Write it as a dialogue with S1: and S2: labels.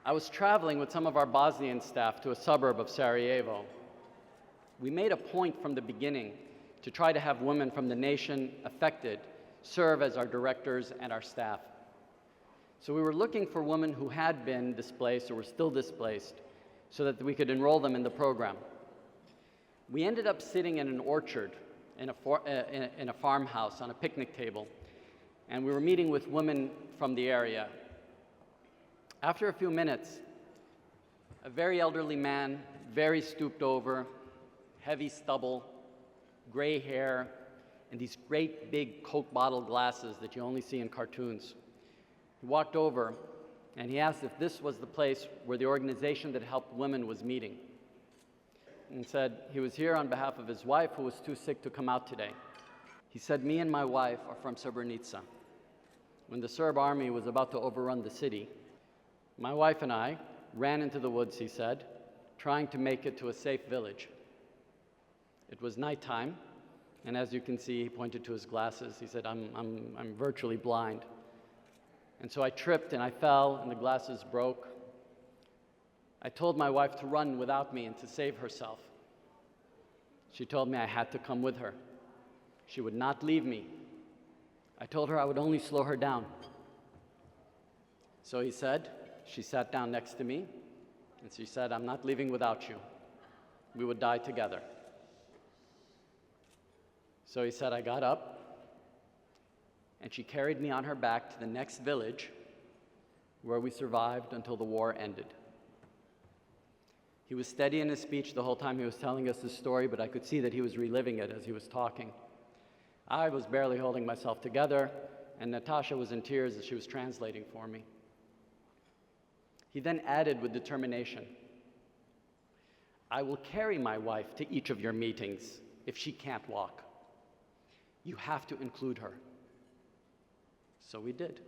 S1: I was traveling with some of our Bosnian staff to a suburb of Sarajevo. We made a point from the beginning to try to have women from the nation affected serve as our directors and our staff. So we were looking for women who had been displaced or were still displaced so that we could enroll them in the program. We ended up sitting in an orchard in a farmhouse on a picnic table, and we were meeting with women from the area. After a few minutes, a very elderly man, very stooped over, heavy stubble, gray hair, and these great big Coke bottle glasses that you only see in cartoons. He walked over and he asked if this was the place where the organization that helped women was meeting, and said he was here on behalf of his wife who was too sick to come out today. He said, "Me and my wife are from Srebrenica. When the Serb army was about to overrun the city, my wife and I ran into the woods," he said, "trying to make it to a safe village. It was nighttime, and as you can see," he pointed to his glasses, he said, I'm virtually blind. "And so I tripped and I fell and the glasses broke. I told my wife to run without me and to save herself. She told me I had to come with her. She would not leave me. I told her I would only slow her down. So," he said, "she sat down next to me and she said, 'I'm not leaving without you. We would die together.' So," he said, "I got up and she carried me on her back to the next village where we survived until the war ended." He was steady in his speech the whole time he was telling us this story, but I could see that he was reliving it as he was talking. I was barely holding myself together, and Natasha was in tears as she was translating for me. He then added with determination, "I will carry my wife to each of your meetings if she can't walk. You have to include her." So we did.